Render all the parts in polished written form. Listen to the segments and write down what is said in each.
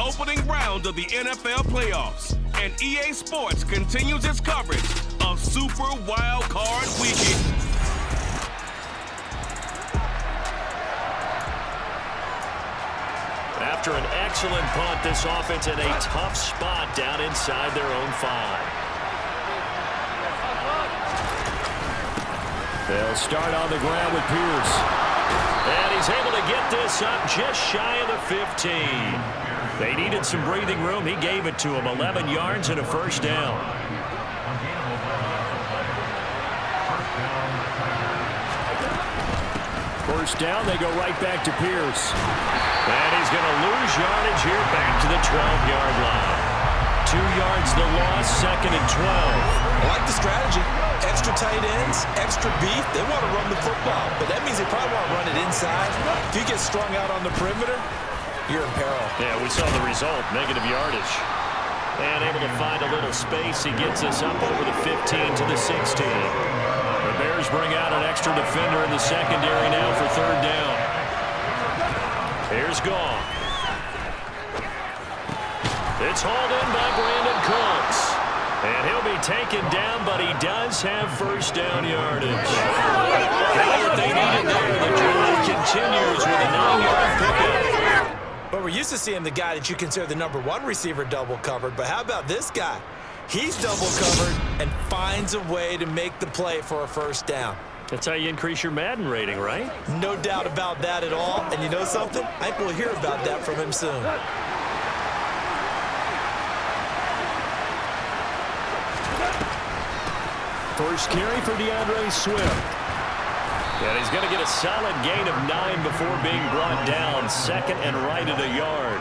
opening round of the NFL playoffs, and EA Sports continues its coverage of Super Wild Card Weekend. After an excellent punt, this offense in a tough spot down inside their own 5. They'll start on the ground with Pierce. And he's able to get this up just shy of the 15. They needed some breathing room. He gave it to him. 11 yards and a first down. First down, they go right back to Pierce. And he's going to lose yardage here back to the 12-yard line. 2 yards the loss, second and 12. I like the strategy. Extra tight ends, extra beef. They want to run the football, but that means they probably want to run it inside. If you get strung out on the perimeter, you're in peril. Yeah, we saw the result, negative yardage. And able to find a little space. He gets us up over the 15 to the 16. The Bears bring out an extra defender in the secondary now for third down. Here's Goff. It's hauled in by Brandon Cooks. And he'll be taken down, but he does have first down yardage. Got what they needed there. The drive continues with a 9-yard pickup. But we're used to seeing the guy that you consider the #1 receiver double covered. But how about this guy? He's double covered and finds a way to make the play for a first down. That's how you increase your Madden rating, right? No doubt about that at all. And you know something? I think we'll hear about that from him soon. First carry for DeAndre Swift. And he's going to get a solid gain of 9 before being brought down. Second and right at a yard.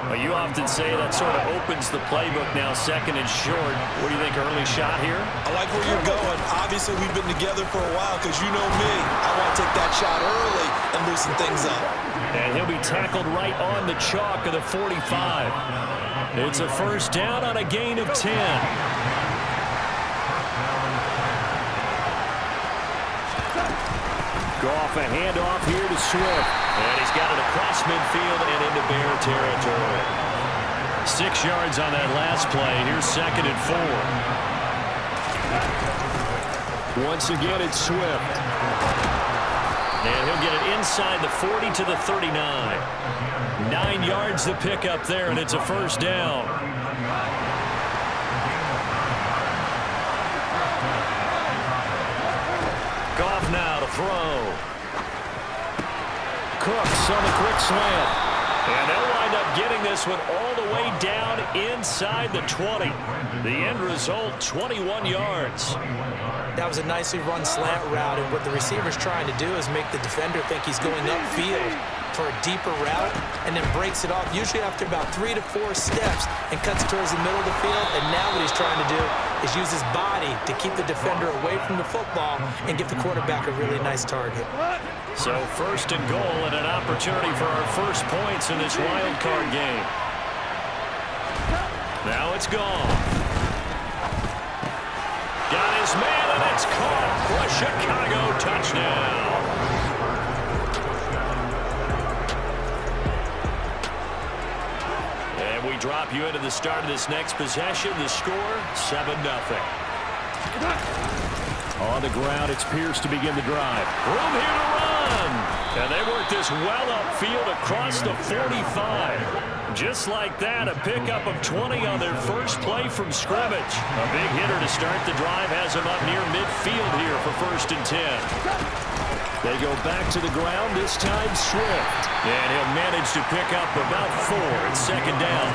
Well, you often say that sort of opens the playbook now, second and short. What do you think, early shot here? I like where you're going. Obviously, we've been together for a while because you know me. I want to take that shot early and loosen things up. And he'll be tackled right on the chalk of the 45. It's a first down on a gain of 10. Goff a handoff here to Swift. And he's got it across midfield and into Bear territory. 6 yards on that last play. Here's second and 4. Once again, it's Swift. And he'll get it inside the 40 to the 39. 9 yards to pick up there, and it's a first down. Goff now to throw. Cooks on the quick slant. And they'll wind up getting this one all the way down inside the 20. The end result, 21 yards. That was a nicely run slant route, and what the receiver's trying to do is make the defender think he's going upfield for a deeper route, and then breaks it off, usually after about 3 to 4 steps, and cuts towards the middle of the field. And now what he's trying to do is use his body to keep the defender away from the football and give the quarterback a really nice target. So first and goal, and an opportunity for our first points in this wild card game. Now it's gone. Got his man, and it's caught for a Chicago touchdown. And we drop you into the start of this next possession. The score, 7-0. On the ground, it's Pierce to begin the drive. Room here to run. And they work this well upfield across the 45. Just like that, a pickup of 20 on their first play from scrimmage. A big hitter to start the drive has them up near midfield here for first and 10. They go back to the ground, this time Swift. And he'll manage to pick up about 4. It's second down.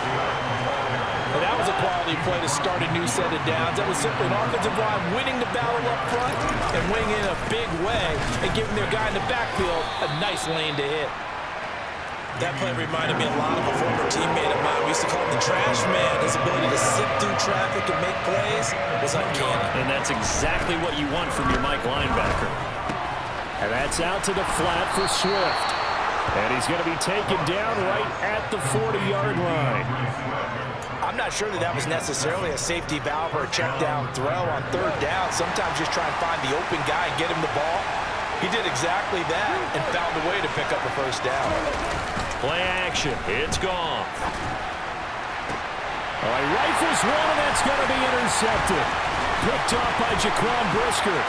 Well, that was a quality play to start a new set of downs. That was simply an offensive line winning the battle up front and winning in a big way and giving their guy in the backfield a nice lane to hit. That play reminded me a lot of a former teammate of mine. We used to call him the trash man. His ability to sit through traffic and make plays was uncanny. And that's exactly what you want from your Mike linebacker. And that's out to the flat for Swift. And he's going to be taken down right at the 40-yard line. I'm not sure that was necessarily a safety valve or a check down throw on third down. Sometimes just try and find the open guy and get him the ball. He did exactly that and found a way to pick up a first down. Play action. It's gone. Oh, he rifles one, and that's going to be intercepted. Picked off by Jaquan Brisker.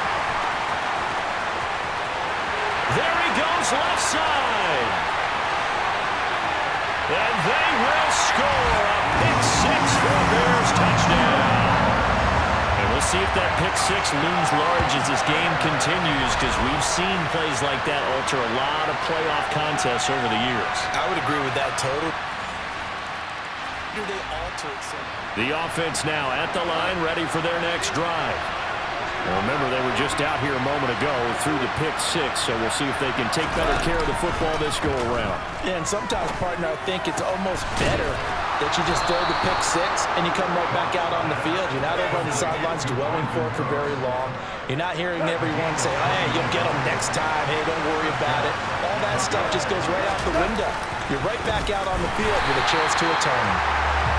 There he goes, left side. And they will score a pick six for a Bears touchdown. And we'll see if that pick six looms large as this game continues, because we've seen plays like that alter a lot of playoff contests over the years. I would agree with that total. Do they alter it some? The offense now at the line, ready for their next drive. Well, remember, they were just out here a moment ago through the pick six, so we'll see if they can take better care of the football this go-around. Yeah, and sometimes, partner, I think it's almost better that you just throw the pick six and you come right back out on the field. You're not over on the sidelines dwelling for it for very long. You're not hearing everyone say, hey, you'll get them next time. Hey, don't worry about it. All that stuff just goes right out the window. You're right back out on the field with a chance to atone.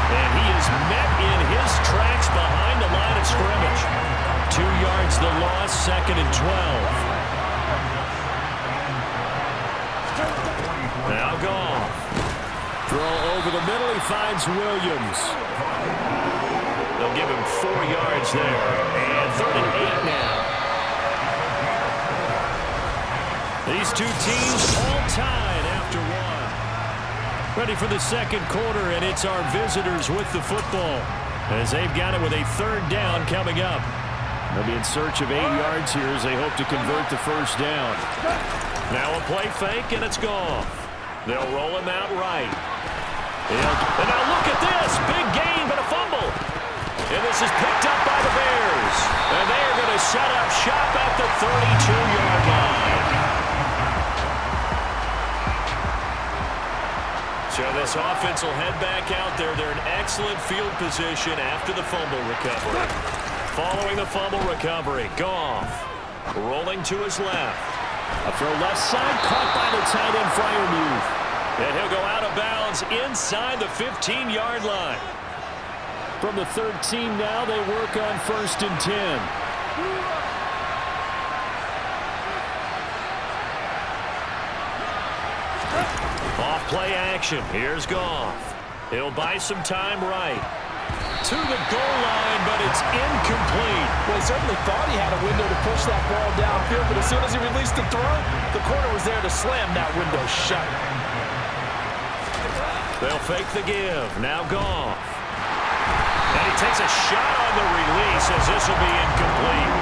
And he is met in his tracks behind the line of scrimmage. 2 yards the loss, 2nd and 12. Now Goff. Throw over the middle, he finds Williams. They'll give him 4 yards there. And 3rd and 8 now. These two teams all tied after one. Ready for the second quarter, and it's our visitors with the football, as they've got it with a 3rd down coming up. They'll be in search of 8 yards here as they hope to convert the first down. Now a play fake, and it's gone. They'll roll him out right. And now look at this. Big gain, but a fumble. And this is picked up by the Bears. And they are going to set up shop at the 32-yard line. So this offense will head back out there. They're in excellent field position after the fumble recovery. Following the fumble recovery, Goff rolling to his left. A throw left side, caught by the tight end Freiermuth. And he'll go out of bounds inside the 15-yard line. From the 13 now, they work on 1st and 10. Off play action. Here's Goff. He'll buy some time right. To the goal line, but it's incomplete. Well, he certainly thought he had a window to push that ball downfield, but as soon as he released the throw, the corner was there to slam that window shut. They'll fake the give. Now Goff. And he takes a shot on the release as this will be incomplete.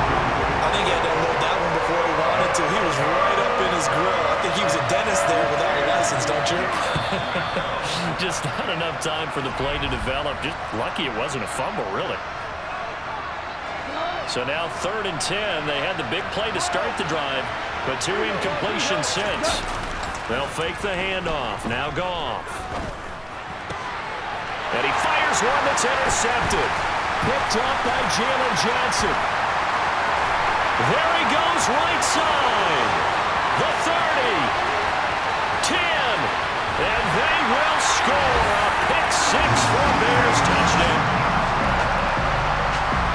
I think he had to unload that one before he wanted to. He was right up in his grill. I think he was a dentist there without a license, don't you? Just not enough time for the play to develop. Just lucky it wasn't a fumble, really. So now 3rd and 10. They had the big play to start the drive, but 2 incompletions since. They'll fake the handoff. Now Goff. And he fires one that's intercepted. Picked up by Jalen Johnson. There he goes, right side. The 30. 10. And they will score a pick six for Bears touchdown.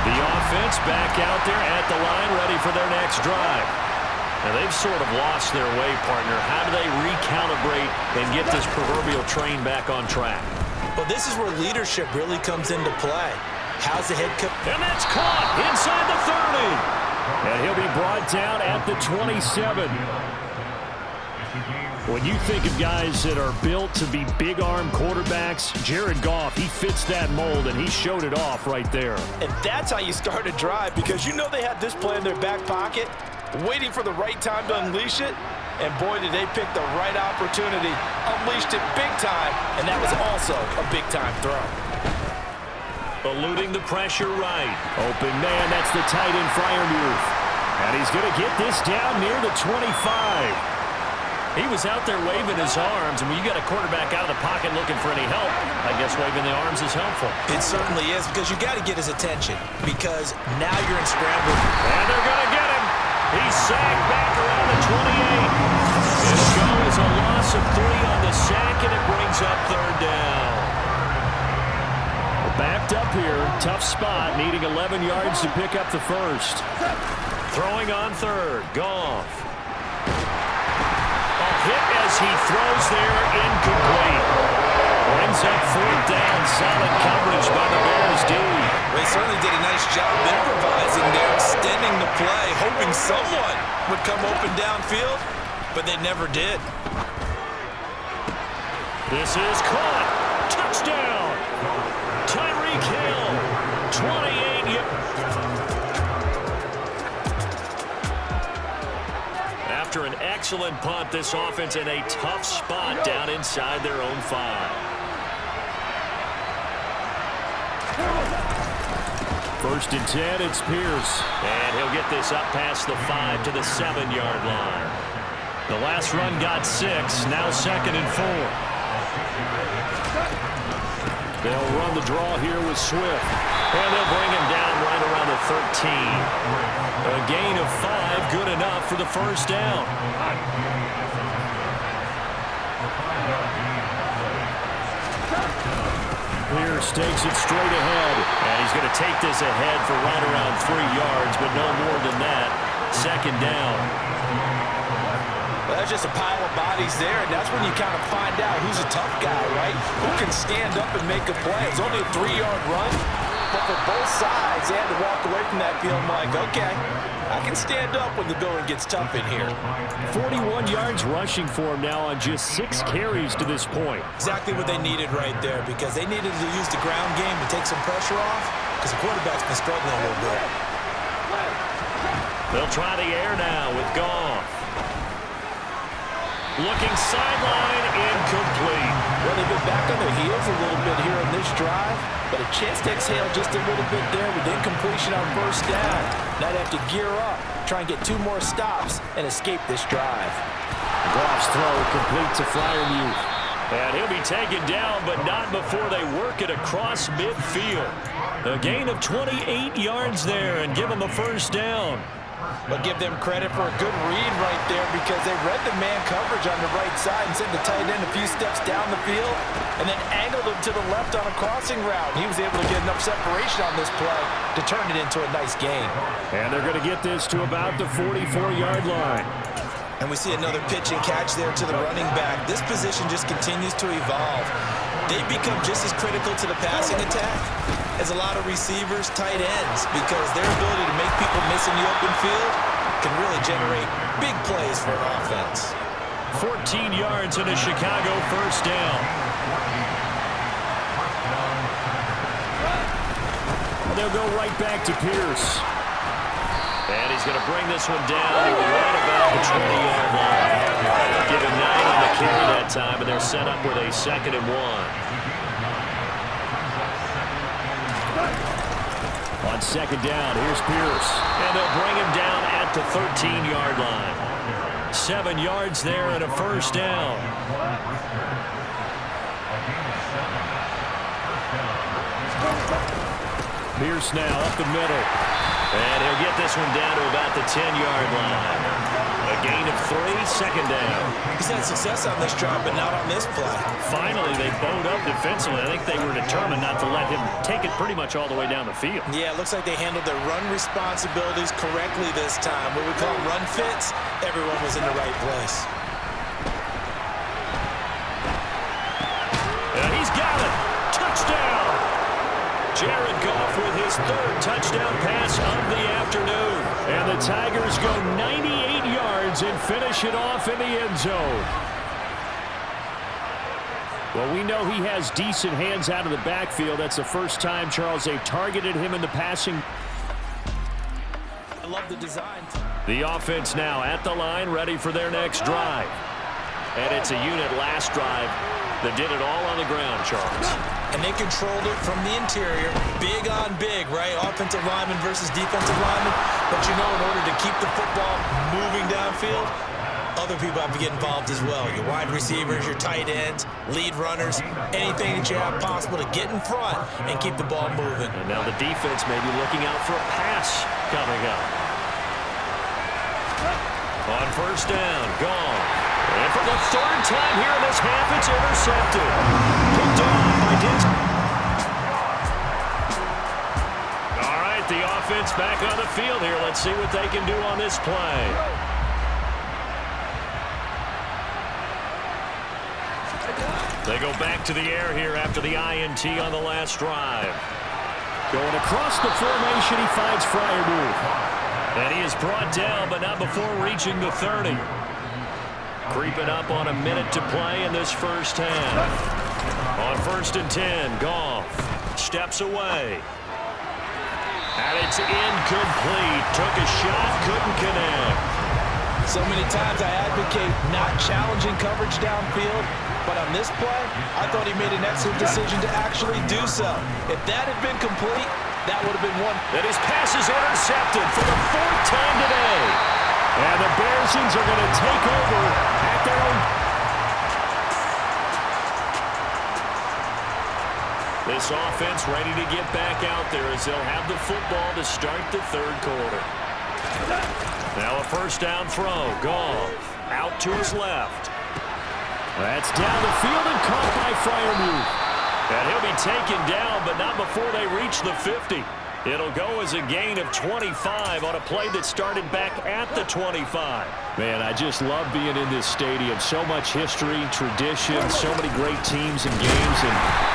The offense back out there at the line, ready for their next drive. And they've sort of lost their way, partner. How do they recalibrate and get this proverbial train back on track? Well, this is where leadership really comes into play. How's the head coach? And that's caught inside the 30. And he'll be brought down at the 27. When you think of guys that are built to be big-arm quarterbacks, Jared Goff, he fits that mold, and he showed it off right there. And that's how you start a drive, because you know they had this play in their back pocket, waiting for the right time to unleash it. And boy, did they pick the right opportunity. Unleashed it big time, and that was also a big-time throw. Eluding the pressure right. Open man, that's the tight end Freiermuth. And he's going to get this down near the 25. He was out there waving his arms, and when you got a quarterback out of the pocket looking for any help, I guess waving the arms is helpful. It certainly is, because you got to get his attention, because now you're in scramble. And they're going to get him. He's sacked back around the 28. This go is a loss of 3 on the sack, and it brings up 3rd down. Backed up here, tough spot, needing 11 yards to pick up the first. Throwing on 3rd, Goff. A hit as he throws there, incomplete. Brings up 4th down, solid coverage by the hoping someone would come open downfield, but they never did. This is caught. Touchdown. Tyreek Hill. 28 After an excellent punt, this offense in a tough spot down inside their own 5. First and 10, it's Pierce. And he'll get this up past the 5 to the 7-yard line. The last run got 6, now 2nd and 4. They'll run the draw here with Swift. And they'll bring him down right around the 13. A gain of 5, good enough for the first down. Pierce takes it straight ahead. And he's going to take this ahead for right around 3 yards, but no more than that. 2nd down. Well, that's just a pile of bodies there, and that's when you kind of find out who's a tough guy, right? Who can stand up and make a play. It's only a 3-yard run, but for both sides, they had to walk away from that field like, okay, I can stand up when the going gets tough in here. 41 yards rushing for him now on just 6 carries to this point. Exactly what they needed right there, because they needed to use the ground game to take some pressure off, because the quarterback's been struggling a little bit. They'll try the air now with Goff. Looking sideline, incomplete. Well, they've been back on their heels a little bit here on this drive, but a chance to exhale just a little bit there with incompletion on first down. Now they have to gear up, try and get 2 more stops, and escape this drive. Goff's throw complete to Freiermuth. And he'll be taken down, but not before they work it across midfield. A gain of 28 yards there and give them a first down. But give them credit for a good read right there, because they read the man coverage on the right side and sent the tight end a few steps down the field and then angled him to the left on a crossing route. He was able to get enough separation on this play to turn it into a nice gain. And they're going to get this to about the 44-yard line. And we see another pitch and catch there to the running back. This position just continues to evolve. They become just as critical to the passing attack as a lot of receivers, tight ends, because their ability to make people miss in the open field can really generate big plays for an offense. 14 yards and a Chicago first down. They'll go right back to Pierce. And he's going to bring this one down right about the 20-yard line. Give him 9 on the carry that time, and they're set up with a 2nd and 1. On 2nd down, here's Pierce. And they'll bring him down at the 13-yard line. 7 yards there and a first down. Pierce now up the middle. And he'll get this one down to about the 10-yard line. A gain of 3, 2nd down. He's had success on this drive, but not on this play. Finally, they bowed up defensively. I think they were determined not to let him take it pretty much all the way down the field. Yeah, it looks like they handled their run responsibilities correctly this time. What we call run fits, everyone was in the right place. And he's got it. Touchdown. Jared Goff with his 3rd touchdown pass of the afternoon. And the Tigers go 98 yards and finish it off in the end zone. Well, we know he has decent hands out of the backfield. That's the first time, Charles, they've targeted him in the passing. I love the design. The offense now at the line, ready for their next drive. And it's a unit last drive that did it all on the ground, Charles. And they controlled it from the interior. Big on big, right? Offensive lineman versus defensive lineman. But you know, in order to keep the football moving downfield, other people have to get involved as well. Your wide receivers, your tight ends, lead runners, anything that you have possible to get in front and keep the ball moving. And now the defense may be looking out for a pass coming up. On first down, gone. And for the 3rd time here in this half, it's intercepted. Picked off by Dinson. All right, the offense back on the field here. Let's see what they can do on this play. They go back to the air here after the INT on the last drive. Going across the formation, he finds Freiermuth. And he is brought down, but not before reaching the 30. Creeping up on a minute to play in this first half. On 1st and 10, Goff steps away. And it's incomplete. Took a shot, couldn't connect. So many times I advocate not challenging coverage downfield, but on this play, I thought he made an excellent decision to actually do so. If that had been complete, that would have been one. And his pass is intercepted for the 4th time today. And the Bearsons are going to take over at their own. This offense ready to get back out there as they'll have the football to start the 3rd quarter. Now a 1st down throw. Goff out to his left. That's down the field and caught by Freiermuth. And he'll be taken down, but not before they reach the 50. It'll go as a gain of 25 on a play that started back at the 25. Man, I just love being in this stadium. So much history, tradition, so many great teams and games.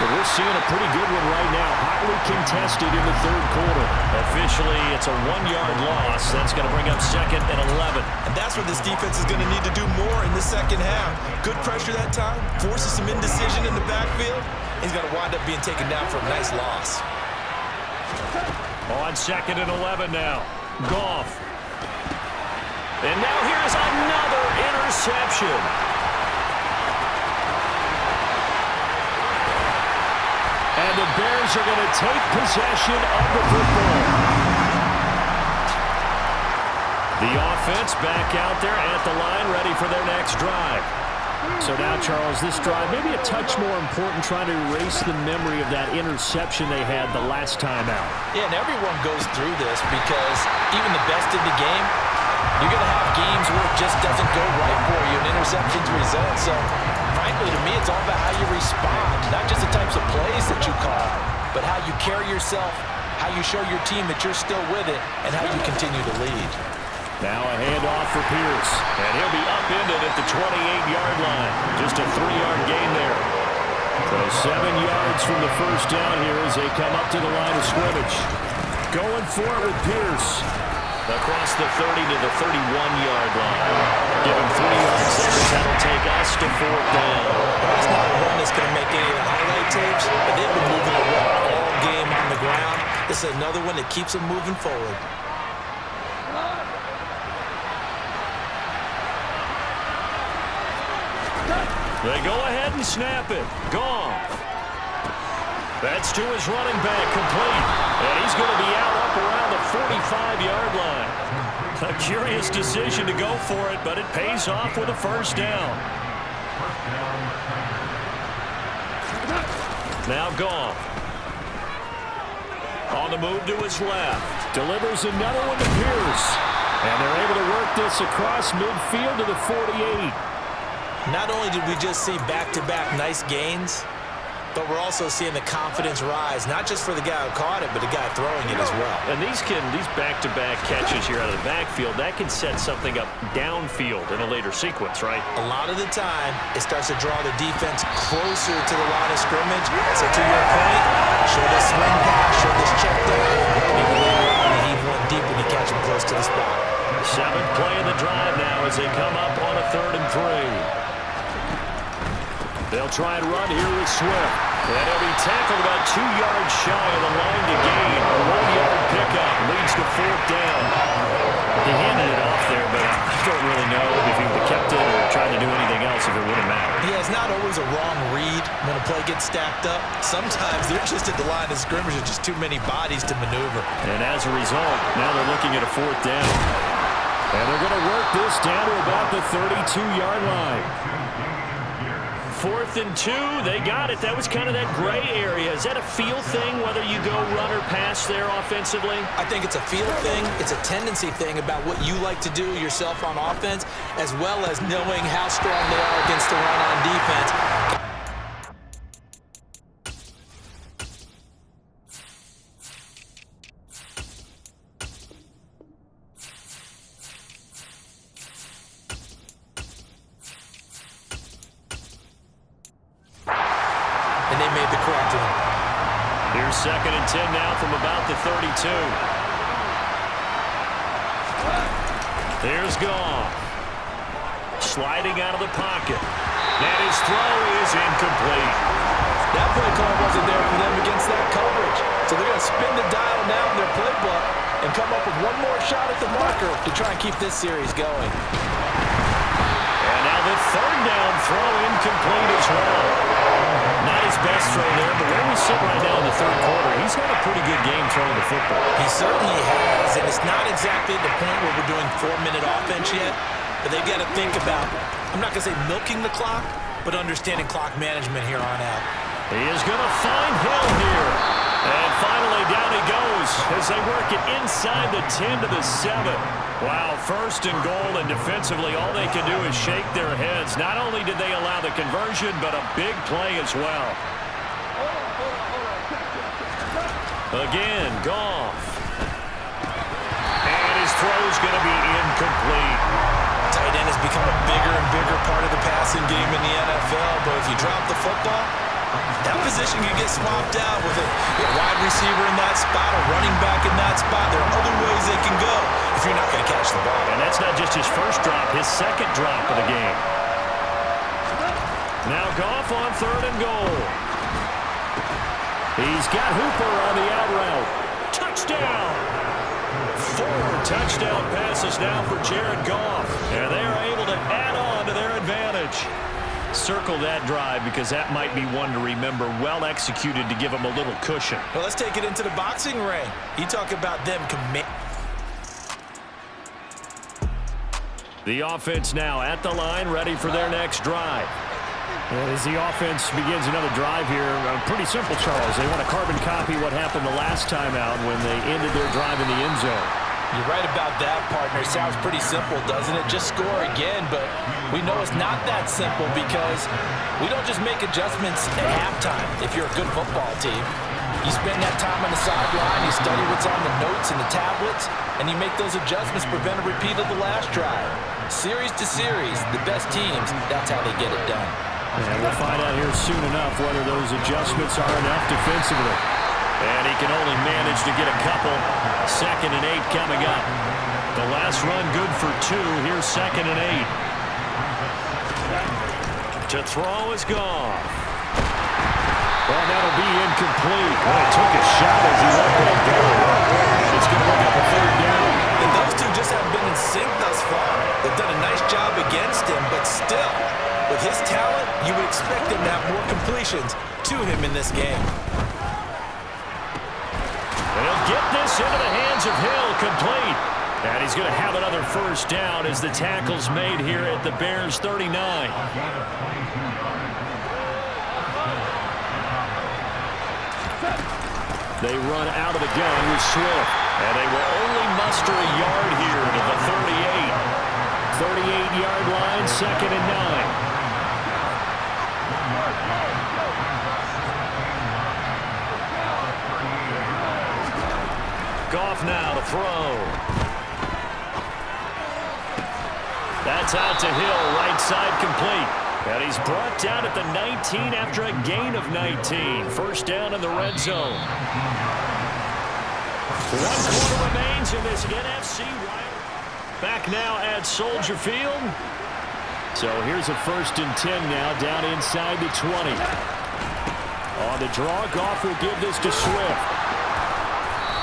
But we're seeing a pretty good one right now. Hotly contested in the 3rd quarter. Officially, it's a 1-yard loss. That's going to bring up 2nd and 11. And that's what this defense is going to need to do more in the second half. Good pressure that time, forces some indecision in the backfield. He's going to wind up being taken down for a nice loss. On 2nd and 11 now. Goff. And now here's another interception. And the Bears are going to take possession of the football. The offense back out there at the line, ready for their next drive. So now, Charles, this drive maybe a touch more important, trying to erase the memory of that interception they had the last time out. Yeah, and everyone goes through this because even the best in the game, you're going to have games where it just doesn't go right for you and interceptions result. So, frankly, to me, it's all about how you respond, not just the types of plays that you call, but how you carry yourself, how you show your team that you're still with it, and how you continue to lead. Now a handoff for Pierce. And he'll be upended at the 28-yard line. Just a 3-yard gain there. So 7 yards from the 1st down here as they come up to the line of scrimmage. Going for it with Pierce. Across the 30 to the 31-yard line. Give him 3 yards there. That'll take us to 4th down. That's not a run that's going to make any of the highlight tapes, but they've been moving the ball all game on the ground. This is another one that keeps them moving forward. They go ahead and snap it. Goff. That's to his running back, complete. And he's going to be out up around the 45-yard line. A curious decision to go for it, but it pays off with a 1st down. Now Goff. On the move to his left. Delivers another one to Pierce. And they're able to work this across midfield to the 48. Not only did we just see back-to-back nice gains, but we're also seeing the confidence rise, not just for the guy who caught it, but the guy throwing it as well. And these back-to-back catches here out of the backfield, that can set something up downfield in a later sequence, right? A lot of the time, it starts to draw the defense closer to the line of scrimmage. So to your point, show this swing pass, show this check down, maybe later on you heave one deep when you catch them close to the spot. 7th play of the drive now as they come up on a 3rd and 3. They'll try and run here with Swift. And he'll be tackled about 2 yards shy of the line to gain. A 1-yard pickup leads to 4th down. He handed it off there, but I don't really know if he would have kept it or tried to do anything else if it would have mattered. Yeah, it's not always a wrong read when a play gets stacked up. Sometimes they're just at the line of scrimmage. There's just too many bodies to maneuver. And as a result, now they're looking at a 4th down. And they're going to work this down to about the 32-yard line. 4th and 2, they got it. That was kind of that gray area. Is that a feel thing, whether you go run or pass there offensively? I think it's a feel thing. It's a tendency thing about what you like to do yourself on offense, as well as knowing how strong they are against the run on defense. And they made the correct one. Here's 2nd and 10 now from about the 32. Here's Goff. Sliding out of the pocket. And his throw is incomplete. That play call wasn't there for them against that coverage. So they're going to spin the dial now in their playbook and come up with one more shot at the marker to try and keep this series going. And now the third down throw incomplete as well. Not his best throw there, but where we sit right now in the third quarter, he's had a pretty good game throwing the football. He certainly has, and it's not exactly the point where we're doing 4-minute offense yet, but they've got to think about, I'm not going to say milking the clock, but understanding clock management here on out. He is going to find Hill here. And finally down he goes as they work it inside the 10 to the 7. Wow, first and goal, and defensively all they can do is shake their heads. Not only did they allow the conversion, but a big play as well. Again, Goff. And his throw is going to be incomplete. Tight end has become a bigger and bigger part of the passing game in the NFL, but if you drop the football, that position can get swapped out with a wide receiver in that spot, a running back in that spot. There are other ways they can go if you're not going to catch the ball. And that's not just his first drop, his second drop of the game. Now Goff on third and goal. He's got Hooper on the out route. Touchdown! 4 touchdown passes now for Jared Goff. And they are able to add on to their advantage. Circle that drive because that might be one to remember. Well executed to give them a little cushion. Well, let's take it into the boxing ring. You talk about them commit. The offense now at the line, ready for their next drive. As the offense begins another drive here, pretty simple, Charles. They want to carbon copy what happened the last time out when they ended their drive in the end zone. You're right about that, partner. It sounds pretty simple, doesn't it? Just score again, but we know it's not that simple because we don't just make adjustments at halftime if you're a good football team. You spend that time on the sideline, you study what's on the notes and the tablets, and you make those adjustments, prevent a repeat of the last drive. Series to series, the best teams, that's how they get it done. And we'll find out here soon enough whether those adjustments are enough defensively. And he can only manage to get a couple. 2nd and 8 coming up. The last run good for 2. Here's 2nd and 8. To throw is Goff. Well, that'll be incomplete. Well, he took a shot as he let that go. It's going to look up a third down. And those two just haven't been in sync thus far. They've done a nice job against him, but still, with his talent, you would expect him to have more completions to him in this game. He'll get this into the hands of Hill, complete. And he's going to have another first down as the tackle's made here at the Bears' 39. They run out of the gun with Swift. And they will only muster a yard here to the 38. 38-yard line, 2nd and 9. Goff now to throw. That's out to Hill, right side complete. And he's brought down at the 19 after a gain of 19. First down in the red zone. 1 quarter remains in this NFC wire. Back now at Soldier Field. So here's a 1st and 10 now, down inside the 20. On the draw, Goff will give this to Swift.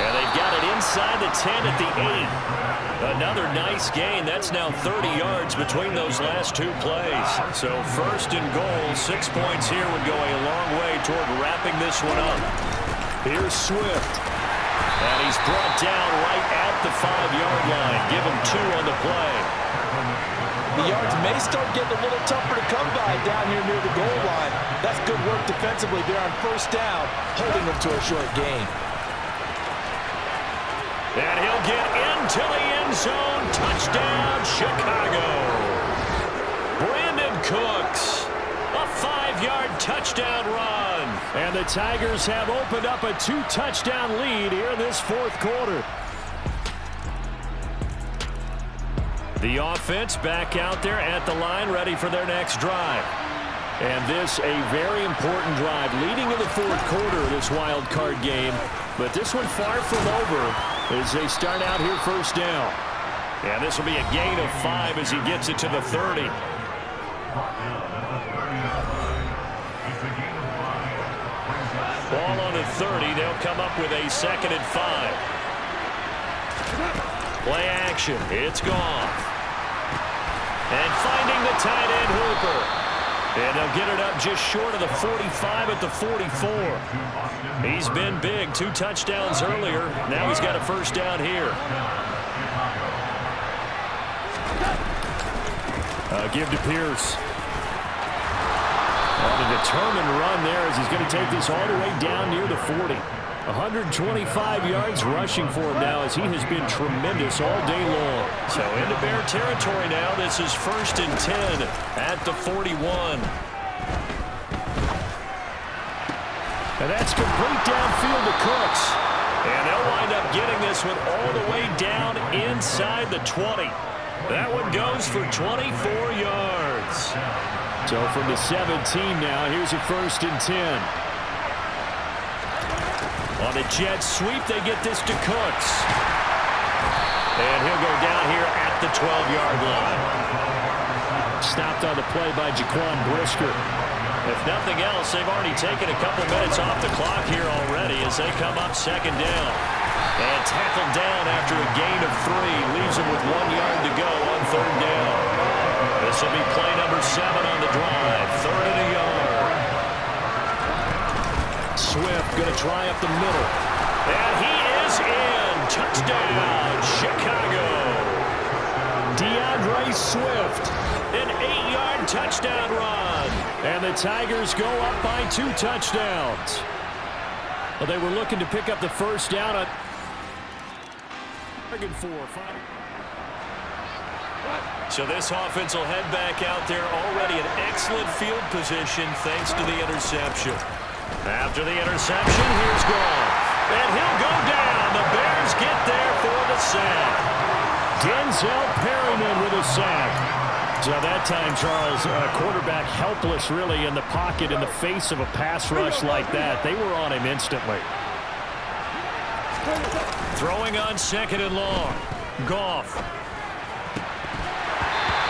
And they've got it inside the 10 at the 8. Another nice gain. That's now 30 yards between those last 2 plays. So 1st and goal, 6 points here would go a long way toward wrapping this one up. Here's Swift. And he's brought down right at the 5-yard line. Give him 2 on the play. The yards may start getting a little tougher to come by down here near the goal line. That's good work defensively there on first down, holding them to a short gain. And he'll get into the end zone. Touchdown, Chicago. Brandon Cooks. A 5-yard touchdown run. And the Tigers have opened up a 2-touchdown lead here in this 4th quarter. The offense back out there at the line, ready for their next drive. And this a very important drive leading in the 4th quarter of this wild card game. But this one far from over as they start out here first down. And this will be a gain of 5 as he gets it to the 30. Ball on the 30. They'll come up with a 2nd and 5. Play action. It's Goff. And finding the tight end Hooper. And they'll get it up just short of the 45 at the 44. He's been big. 2 touchdowns earlier. Now he's got a first down here. Give to Pierce. On a determined run there as he's going to take this all the way down near the 40. 125 yards rushing for him now as he has been tremendous all day long. So into Bear territory now. This is 1st and 10 at the 41. And that's complete downfield to Cooks. And they'll wind up getting this one all the way down inside the 20. That one goes for 24 yards. So from the 17 now, here's a 1st and 10. On a jet sweep, they get this to Cooks. And he'll go down here at the 12-yard line. Stopped on the play by Jaquan Brisker. If nothing else, they've already taken a couple minutes off the clock here already as they come up 2nd down. And tackled down after a gain of 3. Leaves him with 1 yard to go on 3rd down. This will be play number 7 on the drive. 3rd and a yard. Swift going to try up the middle. And he is in. Touchdown, Chicago. DeAndre Swift. An 8-yard touchdown run. And the Tigers go up by 2 touchdowns. Well, they were looking to pick up the first down on 4. So this offense will head back out there already in excellent field position thanks to the interception. After the interception, here's Goff. And he'll go down. The Bears get there for the sack. Denzel Perryman with a sack. So that time, Charles, quarterback helpless really in the pocket in the face of a pass rush like that. They were on him instantly. Throwing on 2nd and long. Goff.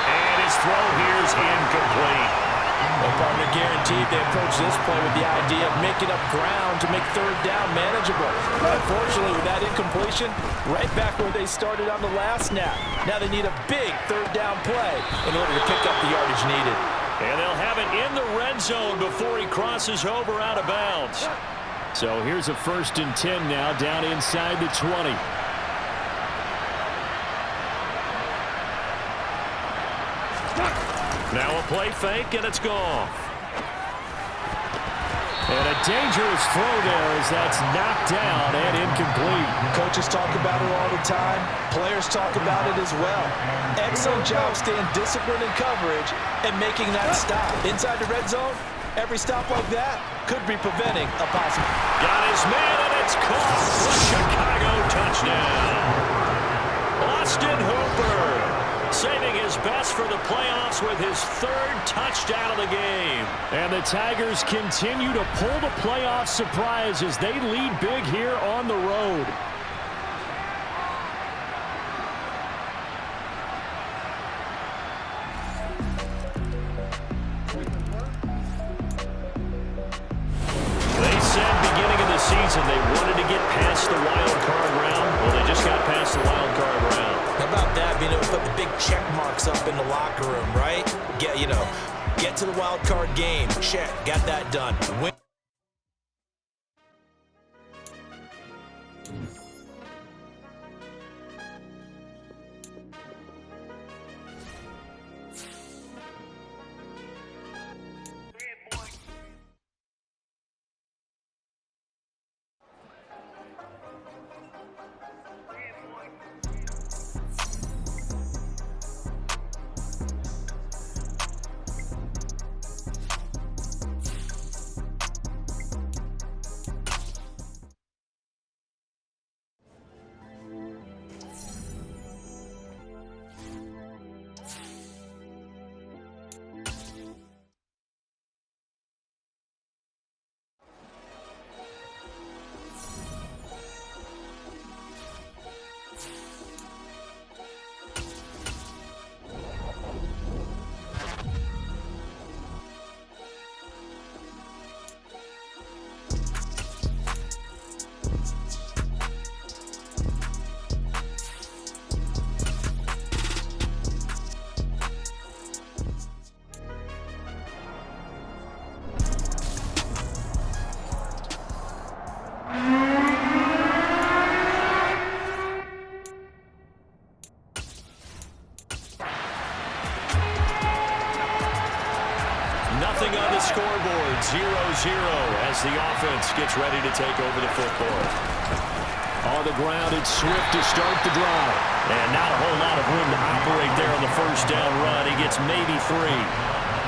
And his throw here's incomplete. Well, partner, guaranteed they approach this play with the idea of making up ground to make 3rd down manageable. Unfortunately, with that incompletion, right back where they started on the last snap. Now they need a big 3rd down play in order to pick up the yardage needed. And they'll have it in the red zone before he crosses over out of bounds. So here's a 1st and 10 now down inside the 20. Now a play fake, and it's Goff. And a dangerous throw there as that's knocked down and incomplete. Coaches talk about it all the time. Players talk about it as well. Excellent job staying disciplined in coverage and making that stop. Inside the red zone, every stop like that could be preventing a possible. Got his man, and it's caught for a Chicago touchdown. Austin Hooper saving his best for the playoffs with his 3rd touchdown of the game. And the Tigers continue to pull the playoff surprise as they lead big here on the road. They said beginning of the season they wanted to get past the wild card round. Well, they just got past the wild card round. How about that, being able to put the big check marks up in the locker room, right? Get to the wild card game. Check. Got that done. Win. 0 as the offense gets ready to take over the football. On the ground, it's Swift to start the drive. And not a whole lot of room to operate there on the first down run. He gets maybe 3.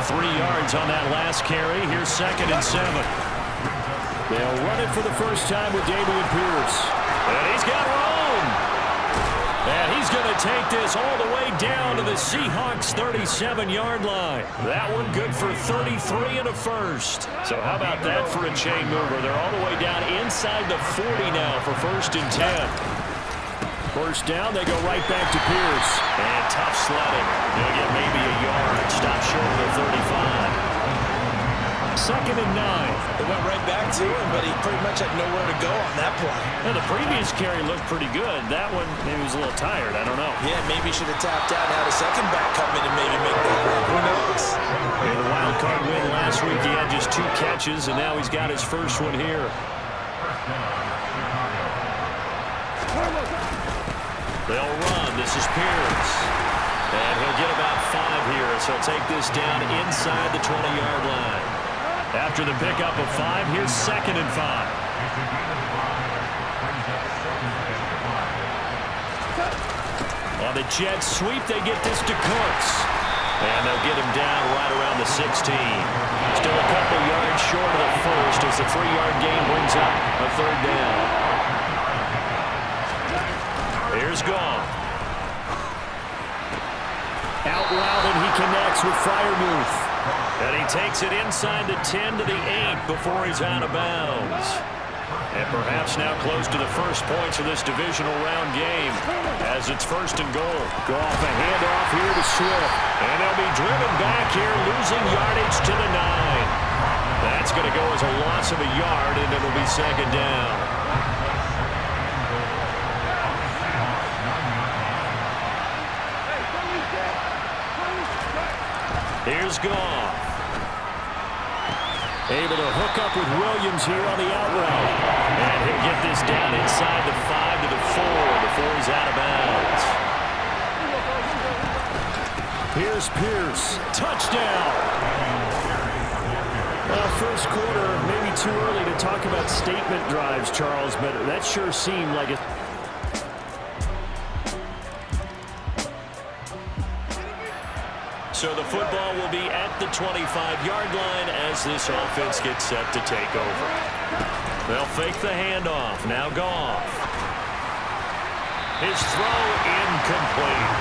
3 yards on that last carry. Here's 2nd and 7. They'll run it for the first time with Dameon Pierce. And he's got room. And he's going to take this all the way down to the Seahawks' 37-yard line. That one good for 33 and a first. So how about that for a chain mover? They're all the way down inside the 40 now for 1st and 10. First down, they go right back to Pierce. And tough sledding. He'll get maybe a yard. Stop short of the 35. 2nd and 9. They went right back to him, but he pretty much had nowhere to go on that play. Well, the previous carry looked pretty good. That one, maybe he was a little tired. I don't know. Yeah, maybe he should have tapped out and had a second back come in and maybe make that run. Who knows? In the wild card win last week, he had just 2 catches, and now he's got his first one here. They'll run. This is Pierce. And he'll get about 5 here, so he'll take this down inside the 20-yard line. After the pickup of 5, here's 2nd and 5. On the jet sweep, they get this to Cooks. And they'll get him down right around the 16. Still a couple yards short of the first as the 3-yard gain brings up a 3rd down. Here's Goff. Out loud, and he connects with Freiermuth. And he takes it inside the 10 to the 8 before he's out of bounds. And perhaps now close to the first points of this divisional round game as it's 1st and goal. Goff, a handoff here to Swift. And they'll be driven back here, losing yardage to the 9. That's going to go as a loss of a yard, and it'll be 2nd down. Here's Goff. Able to hook up with Williams here on the out route. And he'll get this down inside the 5 to the 4 before he's out of bounds. Here's Pierce. Touchdown. First quarter, maybe too early to talk about statement drives, Charles, but that sure seemed like it. So the football will be at the 25-yard line as this offense gets set to take over. They'll fake the handoff. Now Goff. His throw incomplete.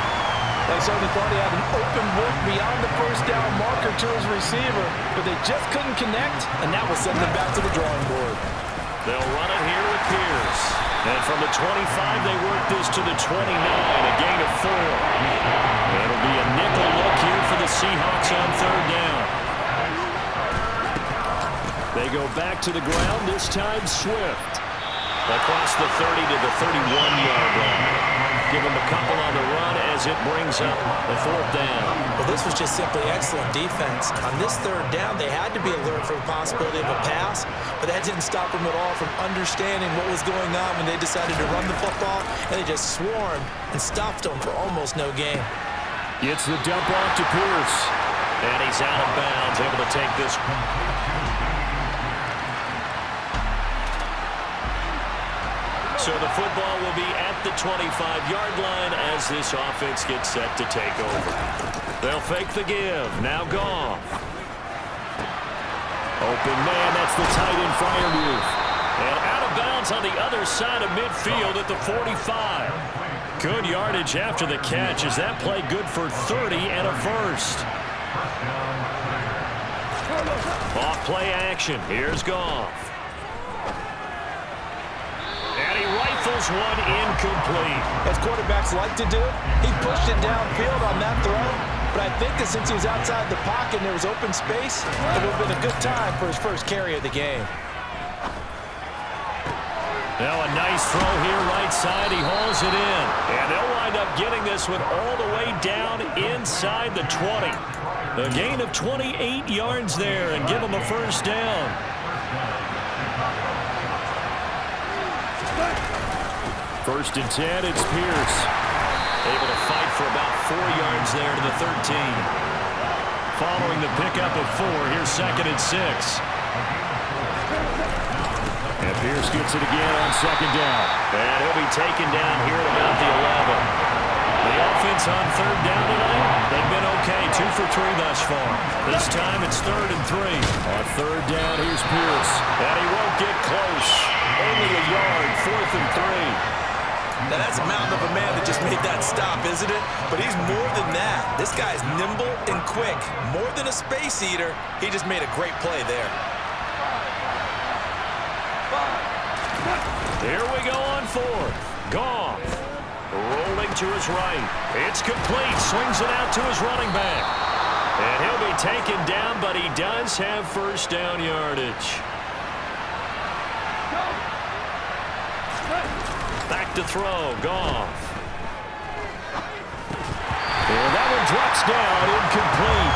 They certainly thought he had an open look beyond the first down marker to his receiver, but they just couldn't connect, and that will send them back to the drawing board. They'll run it here with Pierce. And from the 25, they work this to the 29, a gain of 4. It'll be a nickel look here for the Seahawks on 3rd down. They go back to the ground, this time Swift. Across the 30 to the 31-yard line. Give him a couple on the run as it brings up the 4th down. Well, this was just simply excellent defense. On this 3rd down, they had to be alert for the possibility of a pass, but that didn't stop them at all from understanding what was going on when they decided to run the football, and they just swarmed and stopped them for almost no gain. Gets the dump off to Pierce. And he's out of bounds, able to take this. So the football will be at the 25-yard line as this offense gets set to take over. They'll fake the give. Now Goff. Open man, that's the tight end Freiermuth. And out of bounds on the other side of midfield at the 45. Good yardage after the catch as that play good for 30 and a first. Off play action. Here's Goff. And he rifles one incomplete. As quarterbacks like to do, he pushed it downfield on that throw. But I think that since he was outside the pocket and there was open space, it would have been a good time for his first carry of the game. Now a nice throw here right side. He hauls it in. And they'll wind up getting this one all the way down inside the 20. A gain of 28 yards there and give him a first down. First and 10, it's Pierce. Able to fight for about 4 yards there to the 13. Following the pickup of 4, here's 2nd and 6. Pierce gets it again on second down. And he'll be taken down here at about the 11. The offense on third down tonight, they've been okay, 2 for 3 thus far. This time it's 3rd and 3. On third down, here's Pierce. And he won't get close. Only a yard, 4th and 3. Now that's a mountain of a man that just made that stop, isn't it? But he's more than that. This guy's nimble and quick. More than a space eater, he just made a great play there. Here we go on 4th. Goff. Rolling to his right. It's complete. Swings it out to his running back. And he'll be taken down, but he does have first down yardage. Back to throw. Goff. And that one drops down. Incomplete.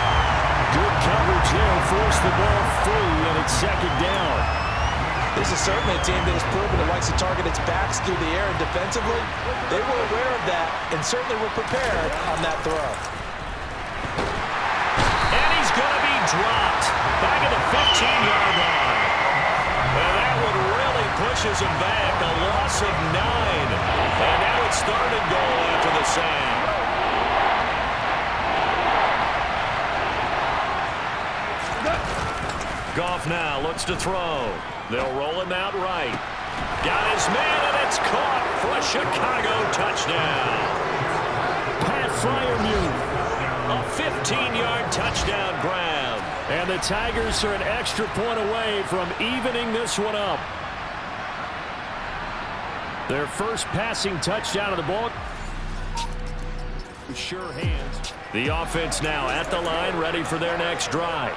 Good coverage there. Forced the ball free, and it's second down. This is certainly a team that has proven it likes to target its backs through the air, and defensively, they were aware of that and certainly were prepared on that throw. And he's going to be dropped back at the 15-yard line. And that one really pushes him back, a loss of 9. And now it's 3rd and goal after the sack. Goff now looks to throw. They'll roll him out right. Got his man, and it's caught for a Chicago touchdown. Pat Freiermuth. A 15-yard touchdown grab. And the Tigers are an extra point away from evening this one up. Their first passing touchdown of the ball. Sure hands. The offense now at the line, ready for their next drive.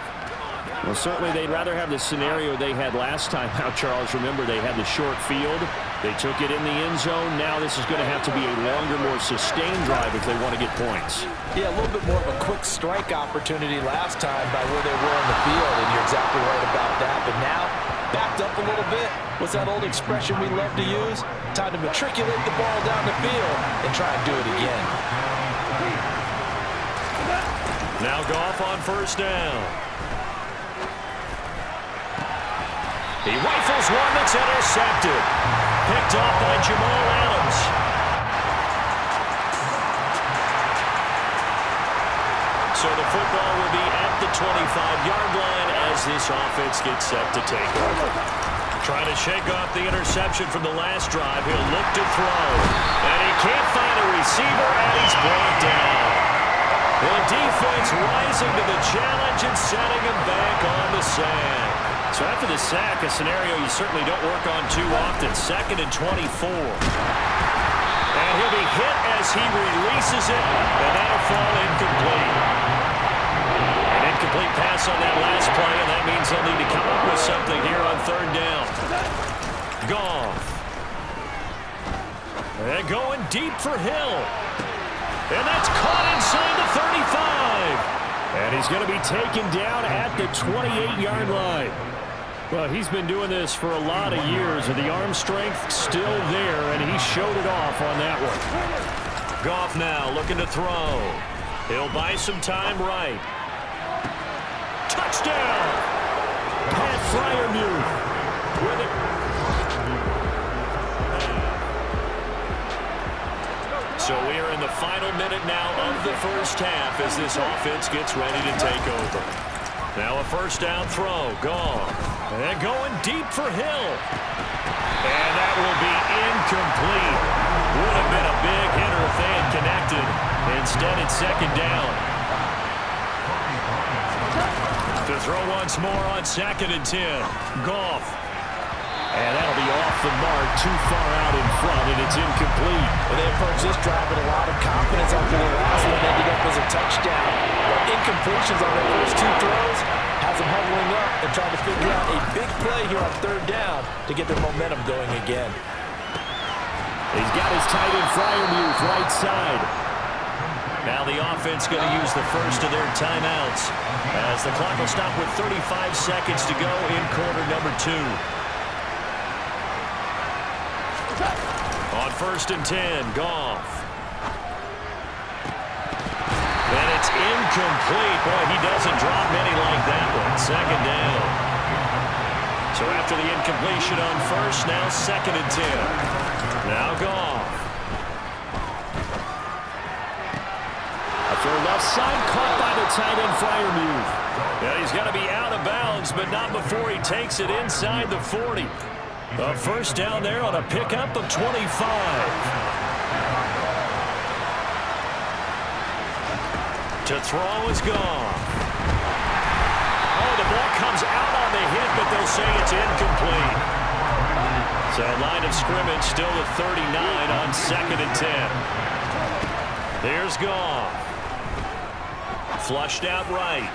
Well, certainly they'd rather have the scenario they had last time out, Charles. Remember, they had the short field. They took it in the end zone. Now this is going to have to be a longer, more sustained drive if they want to get points. Yeah, a little bit more of a quick strike opportunity last time by where they were on the field, and you're exactly right about that. But now, backed up a little bit. What's that old expression we love to use? Time to matriculate the ball down the field and try and do it again. Now Goff on first down. He rifles one that's intercepted. Picked off by Jamal Adams. So the football will be at the 25-yard line as this offense gets set to take over. Trying to shake off the interception from the last drive. He'll look to throw. And he can't find a receiver, and he's brought down. The defense rising to the challenge and setting him back on the sack. So after the sack, a scenario you certainly don't work on too often. 2nd and 24. And he'll be hit as he releases it, and that'll fall incomplete. An incomplete pass on that last play, and that means they'll need to come up with something here on 3rd down. Goff. And going deep for Hill. And that's caught inside the 35. And he's going to be taken down at the 28-yard line. Well, he's been doing this for a lot of years, and the arm strength still there, and he showed it off on that one. Goff now looking to throw. He'll buy some time right. Touchdown! Pat Freiermuth with it. So we are in the final minute now of the first half as this offense gets ready to take over. Now a first down throw. Goff. And going deep for Hill. And that will be incomplete. Would have been a big hitter if they had connected. Instead, it's 2nd down. To throw once more on 2nd and 10. Goff. And that'll be off the mark, too far out in front, and it's incomplete. Well, they approached this drive with a lot of confidence after the last one ended up as a touchdown. But incompletions on their first 2 throws has them huddling up and trying to figure out a big play here on 3rd down to get their momentum going again. He's got his tight end Freiermuth right side. Now the offense going to use the first of their timeouts as the clock will stop with 35 seconds to go in quarter number 2. On 1st and 10, Goff. And it's incomplete. Boy, he doesn't drop many like that one. 2nd down. So after the incompletion on first, now 2nd and 10. Now Goff. A throw left side, caught by the tight end Freiermuth. Yeah, he's got to be out of bounds, but not before he takes it inside the 40. A first down there on a pickup of 25. To throw is Goff. Oh, the ball comes out on the hit, but they'll say it's incomplete. So line of scrimmage still the 39 on 2nd and 10. Here's Goff. Flushed out right.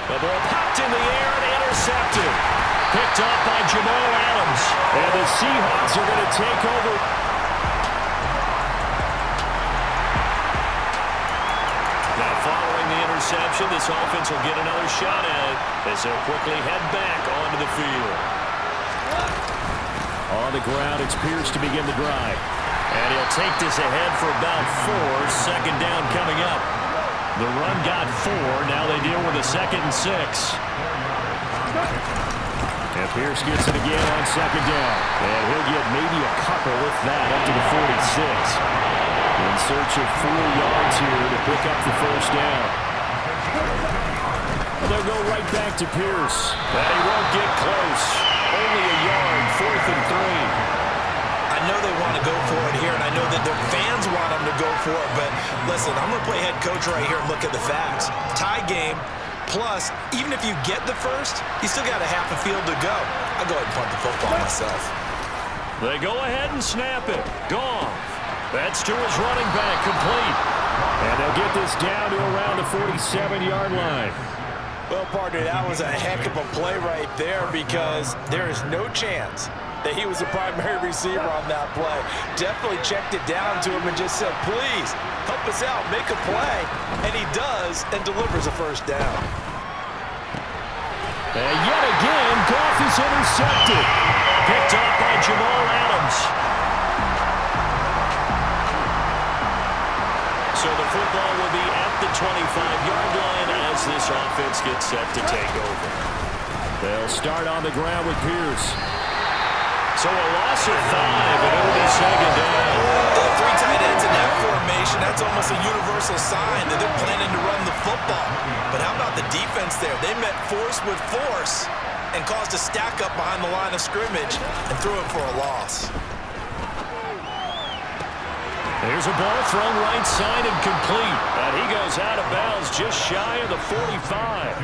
The ball popped in the air and intercepted. Picked up by Jamal Adams. And the Seahawks are going to take over. Now following the interception, this offense will get another shot at it as they'll quickly head back onto the field. On the ground, it's Pierce to begin the drive. And he'll take this ahead for about 4. 2nd down coming up. The run got 4. Now they deal with a 2nd and 6. And Pierce gets it again on 2nd down. And he'll get maybe a couple with that up to the 46. In search of 4 yards here to pick up the first down. And they'll go right back to Pierce. But he won't get close. Only a yard, 4th and 3. I know they want to go for it here, and I know that their fans want them to go for it, but listen, I'm going to play head coach right here and look at the facts. Tie game, plus, even if you get the first, you still got a half a field to go. I'll go ahead and punt the football myself. They go ahead and snap it. Goff. That's to his running back, complete. And they'll get this down to around the 47-yard line. Well, partner, that was a heck of a play right there because there is no chance that he was the primary receiver on that play. Definitely checked it down to him and just said, please, help us out, make a play. And he does and delivers a first down. And yet again, Goff is intercepted. Picked up by Jamal Adams. So the football will be at the 25-yard line as this offense gets set to take over. They'll start on the ground with Pierce. So a loss of 5, and it'll be 2nd down. 3 tight ends in that formation, that's almost a universal sign that they're planning to run the football. But how about the defense there? They met force with force and caused a stack up behind the line of scrimmage and threw it for a loss. Here's a ball thrown right side and complete. And he goes out of bounds just shy of the 45.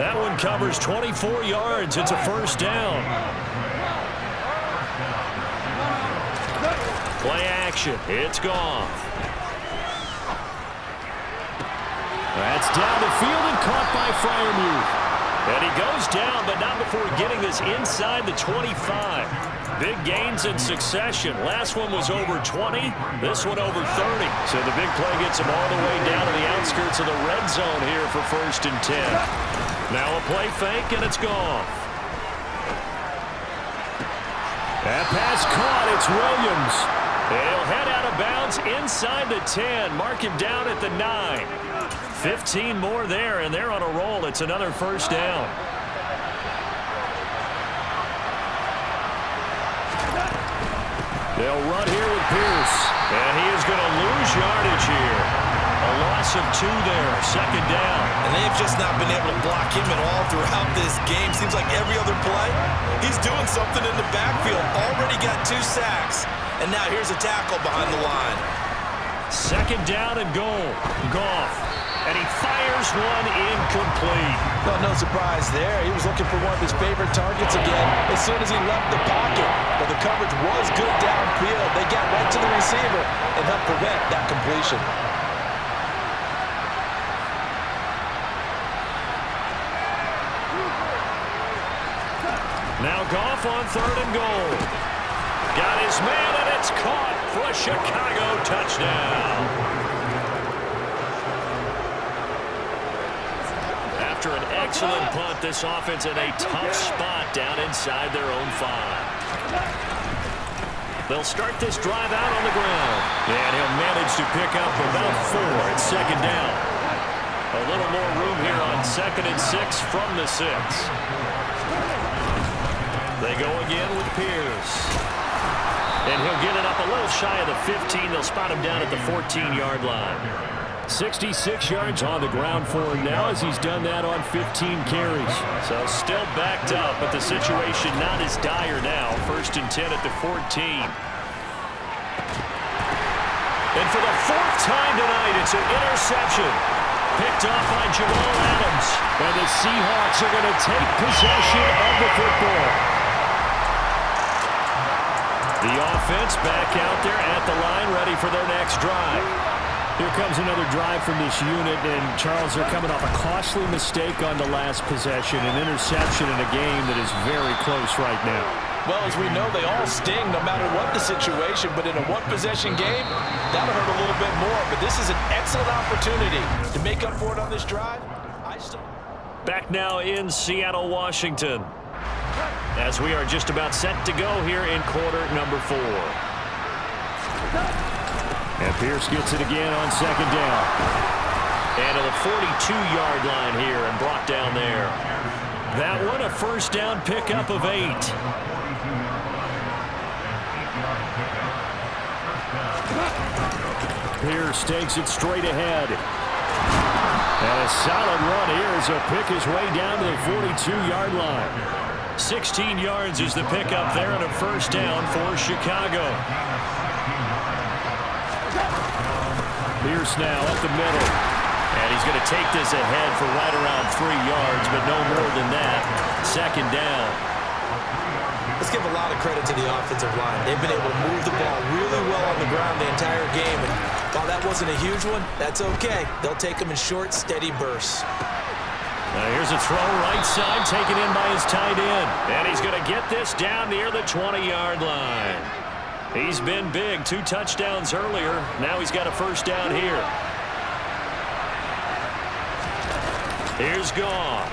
That one covers 24 yards. It's a first down. Play action. It's Goff. That's down the field and caught by Freiermuth. And he goes down, but not before getting this inside the 25. Big gains in succession. Last one was over 20. This one over 30. So the big play gets him all the way down to the outskirts of the red zone here for 1st and 10. Now a play fake, and it's Goff. That pass caught. It's Williams. He'll head out of bounds inside the 10. Mark him down at the 9. 15 more there, and they're on a roll. It's another first down. They'll run here with Pierce. And he is going to lose yardage here. A loss of 2 there, 2nd down. And they've just not been able to block him at all throughout this game. Seems like every other play, he's doing something in the backfield. Already got 2 sacks. And now here's a tackle behind the line. 2nd down and goal. Goff. And he fires one incomplete. Well, no surprise there. He was looking for one of his favorite targets again as soon as he left the pocket. But the coverage was good downfield. They got right to the receiver and helped prevent that completion. Now Goff on 3rd and goal. Got his man, and it's caught for a Chicago touchdown. After an excellent punt, this offense in a tough spot down inside their own 5. They'll start this drive out on the ground. And he'll manage to pick up about 4 at 2nd down. A little more room here on 2nd and 6 from the 6. They go again with Pierce. And he'll get it up a little shy of the 15. They'll spot him down at the 14-yard line. 66 yards on the ground for him now as he's done that on 15 carries. So still backed up, but the situation not as dire now. 1st and 10 at the 14. And for the 4th time tonight, it's an interception. Picked off by Jamal Adams. And the Seahawks are going to take possession of the football. The offense back out there at the line, ready for their next drive. Here comes another drive from this unit, and Charles, they're coming off a costly mistake on the last possession, an interception in a game that is very close right now. Well, as we know, they all sting no matter what the situation, but in a one-possession game, that'll hurt a little bit more. But this is an excellent opportunity to make up for it on this drive. Back now in Seattle, Washington, as we are just about set to go here in quarter number 4. And Pierce gets it again on 2nd down. And to the 42-yard line here and brought down there. That one a 1st down pickup of 8. Pierce takes it straight ahead. And a solid run here as he'll pick his way down to the 42-yard line. 16 yards is the pickup there and a 1st down for Chicago. Pierce now up the middle. And he's going to take this ahead for right around 3 yards, but no more than that. 2nd down. Let's give a lot of credit to the offensive line. They've been able to move the ball really well on the ground the entire game. And while that wasn't a huge one, that's okay. They'll take them in short, steady bursts. Now here's a throw right side, taken in by his tight end. And he's going to get this down near the 20-yard line. He's been big. 2 touchdowns earlier. Now he's got a 1st down here. Here's Goff.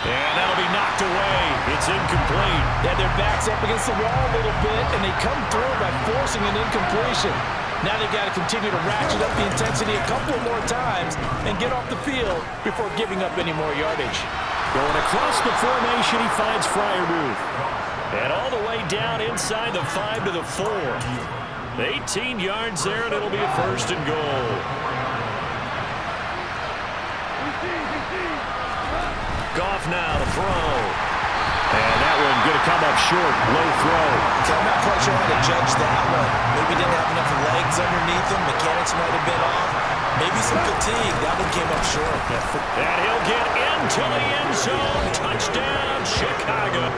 And that'll be knocked away. It's incomplete. Yeah, their back's up against the wall a little bit, and they come through by forcing an incompletion. Now they've got to continue to ratchet up the intensity a couple more times and get off the field before giving up any more yardage. Going across the formation, he finds Freiermuth. And all the way down inside the 5 to the 4. 18 yards there, and it'll be a 1st and goal. Goff now to throw. And that one going to come up short. Low throw. So I'm not quite sure how to judge that one. Maybe didn't have enough legs underneath him. Mechanics might have been off. Maybe some fatigue. That one came up short. And he'll get into the end zone. Touchdown, Chicago.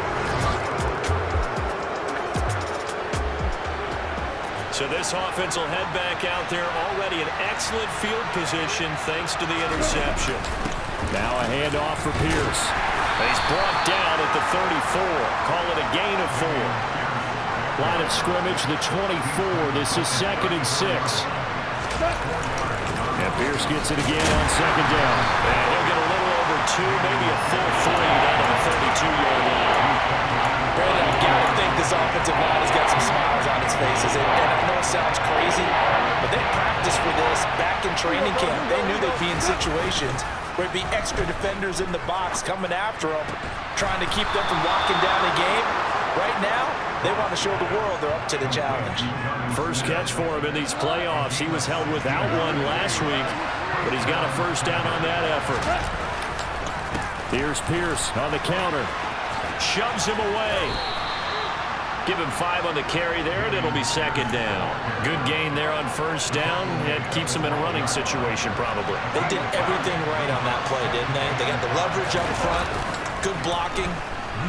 So this offense will head back out there, already in excellent field position thanks to the interception. Now a handoff for Pierce. He's brought down at the 34. Call it a gain of 4. Line of scrimmage, the 24. This is 2nd and 6. And Pierce gets it again on 2nd down. And he'll get a little over 2, maybe a full 3 down to the 32-yard line. Brandon, you got to think this offensive line has got some smiles on its faces. And I know it sounds crazy, but they practiced for this back in training camp. They knew they'd be in situations where it'd be extra defenders in the box coming after them, trying to keep them from locking down the game. Right now, they want to show the world they're up to the challenge. First catch for him in these playoffs. He was held without one last week, but he's got a 1st down on that effort. Here's Pierce on the counter. Shoves him away. Give him 5 on the carry there, and it'll be 2nd down. Good gain there on 1st down. It keeps him in a running situation, probably. They did everything right on that play, didn't they? They got the leverage up front, good blocking,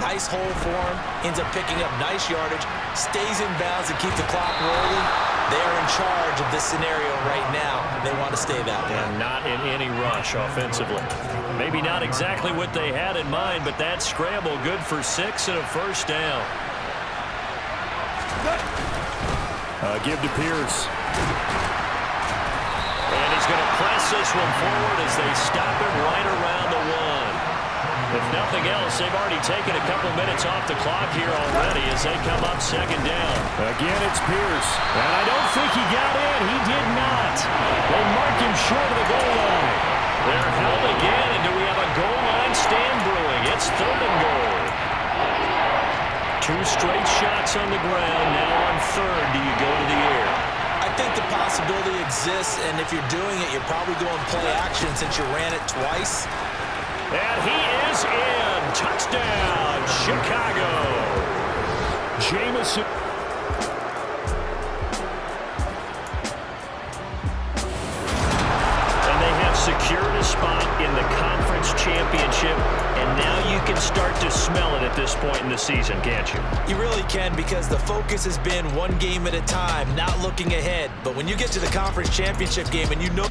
nice hole for him, ends up picking up nice yardage, stays in bounds to keep the clock rolling. They're in charge of this scenario right now. They want to stay that way. And not in any rush offensively. Maybe not exactly what they had in mind, but that scramble good for 6 and a 1st down. Give to Pierce. And he's going to press this one forward as they stop him right around the 1. If nothing else, they've already taken a couple minutes off the clock here already as they come up 2nd down. Again, it's Pierce. And I don't think he got in. He did not. They mark him short of the goal line. They're held again, and do we have a goal line stand brewing? 3rd and goal. 2 straight shots on the ground. Now on 3rd, do you go to the air? I think the possibility exists, and if you're doing it, you're probably going play action since you ran it twice. And he is in. Touchdown, Chicago. Jameson. And they have secured a spot in the conference championship, and now you can start to smell it at this point in the season, can't you? You really can, because the focus has been one game at a time, not looking ahead. But when you get to the conference championship game and you know...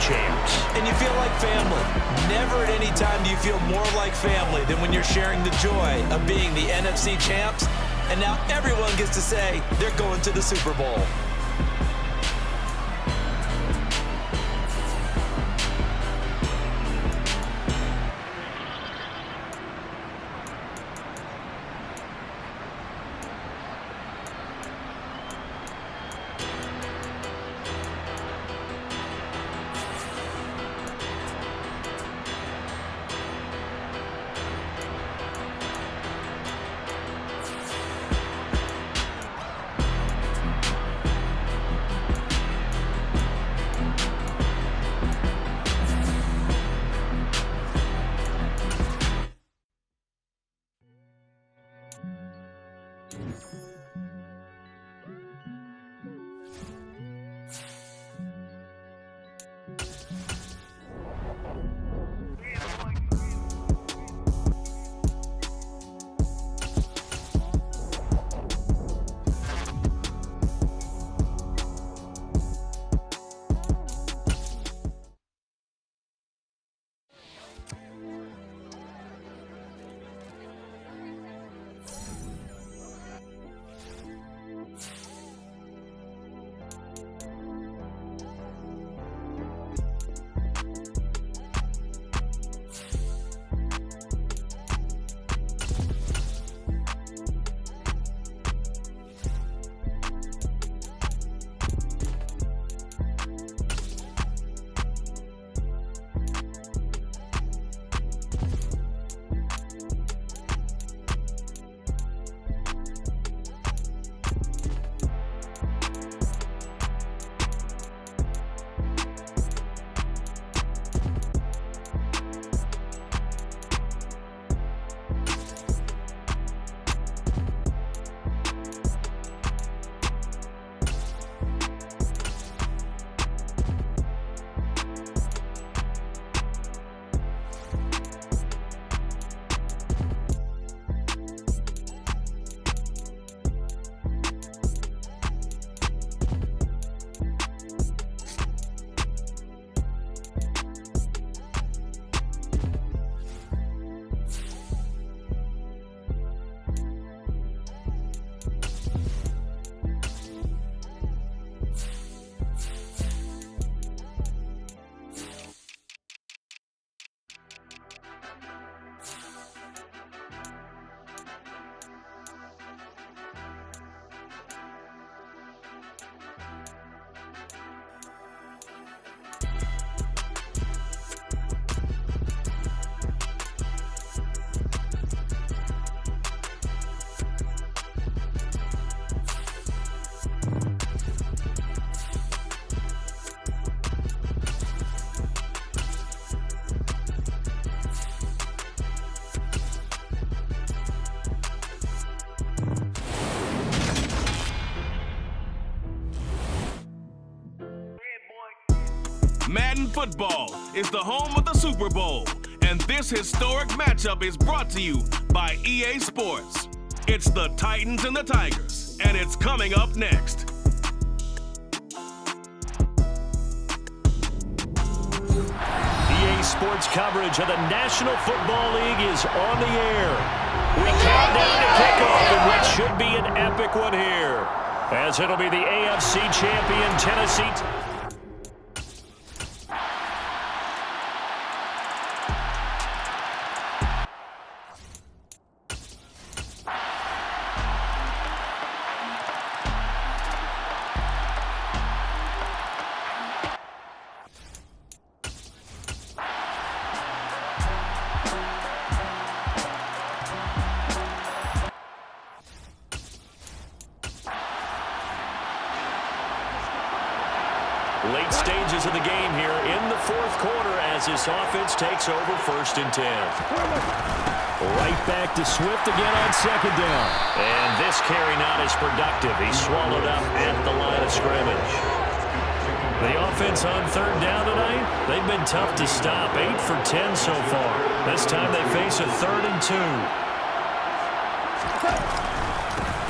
champs. And you feel like family. Never at any time do you feel more like family than when you're sharing the joy of being the NFC champs. And now everyone gets to say they're going to the Super Bowl. Madden football is the home of the Super Bowl, and this historic matchup is brought to you by EA Sports. It's the Titans and the Tigers, and it's coming up next. EA Sports coverage of the National Football League is on the air. We count down to kickoff in what should be an epic one here, as it'll be the AFC champion Tennessee. Late stages of the game here in the fourth quarter as this offense takes over 1st and 10. Right back to Swift again on 2nd down. And this carry not as productive. He's swallowed up at the line of scrimmage. The offense on 3rd down tonight, they've been tough to stop. 8 for 10 so far. This time they face a 3rd and 2.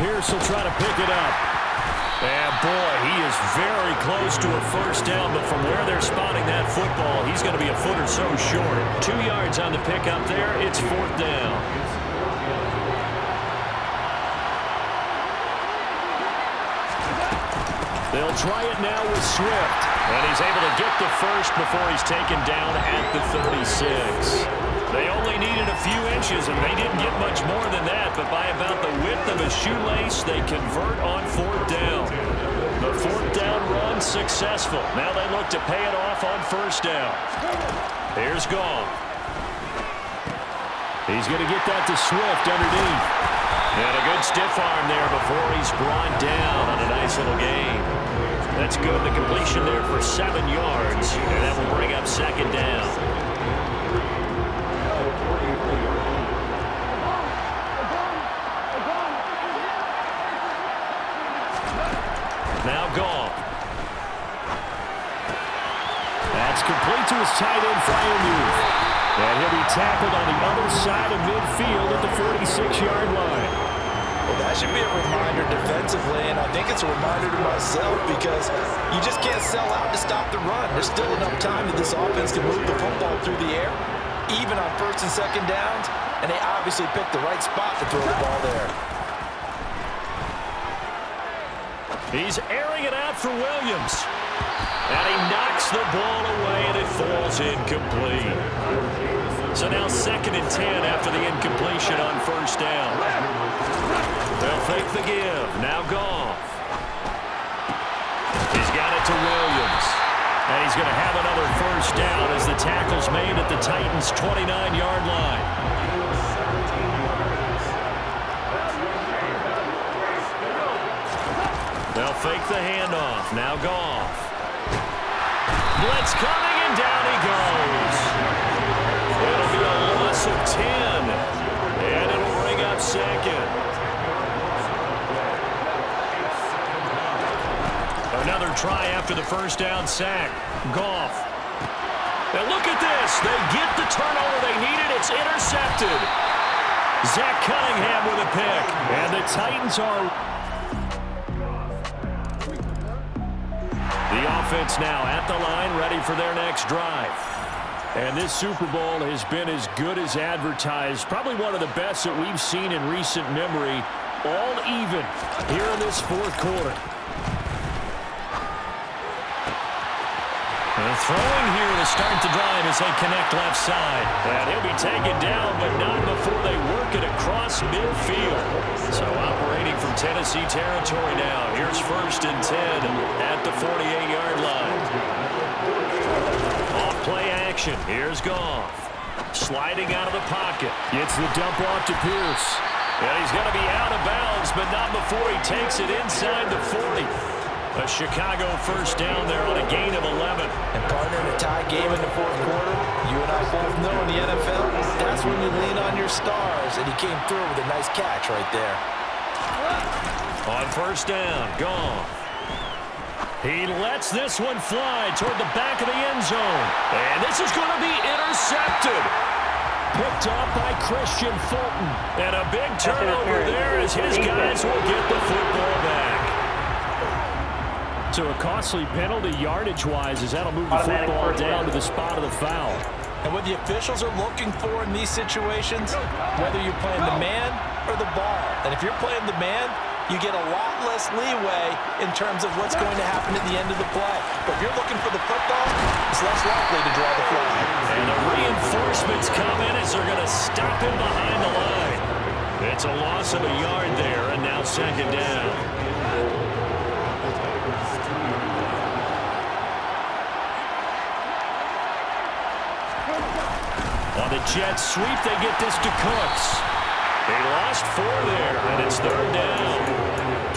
Pierce will try to pick it up. And boy, he is very close to a 1st down, but from where they're spotting that football, he's going to be a foot or so short. 2 yards on the pickup there. It's 4th down. They'll try it now with Swift. And he's able to get the first before he's taken down at the 36. They only needed a few inches, and they didn't get much more than that, but by about the width of a shoelace, they convert on 4th down. The 4th down run successful. Now they look to pay it off on 1st down. Here's Goff. He's going to get that to Swift underneath. And a good stiff arm there before he's brought down on a nice little gain. That's good. The completion there for 7 yards, and that will bring up 2nd down. Now Goff. That's complete to his tight end, Freiermuth. And he'll be tackled on the other side of midfield at the 46-yard line. Well, that should be a reminder defensively, and I think it's a reminder to myself because you just can't sell out to stop the run. There's still enough time that this offense can move the football through the air, even on 1st and 2nd downs, and they obviously picked the right spot to throw the ball there. He's airing it out for Williams. And he knocks the ball away, and it falls incomplete. So now 2nd and 10 after the incompletion on 1st down. They'll fake the give. Now Goff. He's got it to Williams. And he's going to have another 1st down as the tackle's made at the Titans' 29-yard line. They'll fake the handoff. Now Goff. Blitz coming, and down he goes. It'll be a loss of 10. And it'll bring up 2nd. Another try after the 1st down sack. Goff. Now look at this. They get the turnover they needed. It's intercepted. Zach Cunningham with a pick. And the Titans are... The offense now at the line, ready for their next drive. And this Super Bowl has been as good as advertised. Probably one of the best that we've seen in recent memory. All even here in this 4th quarter. And throwing here to start the drive as they connect left side. And he'll be taken down, but not before they work it across midfield. So operating from Tennessee territory now. Here's 1st and 10 at the 48-yard line. Off play action. Here's Goff. Sliding out of the pocket. Gets the dump off to Pierce. And he's going to be out of bounds, but not before he takes it inside the 40. A Chicago 1st down there on a gain of 11. And partner, in a tie game in the 4th quarter, you and I both know in the NFL, that's when you lean on your stars, and he came through with a nice catch right there. On 1st down, Goff. He lets this one fly toward the back of the end zone. And this is going to be intercepted. Picked up by Christian Fulton. And a big turnover there as his guys will get the football back. So a costly penalty yardage-wise as that'll move the football down to the spot of the foul. And what the officials are looking for in these situations, whether you're playing the man or the ball. And if you're playing the man, you get a lot less leeway in terms of what's going to happen at the end of the play. But if you're looking for the football, it's less likely to draw the flag. And the reinforcements come in as they're going to stop him behind the line. It's a loss of a yard there, and now second down. On the Jets sweep, they get this to Cooks. They lost 4 there, and it's third down.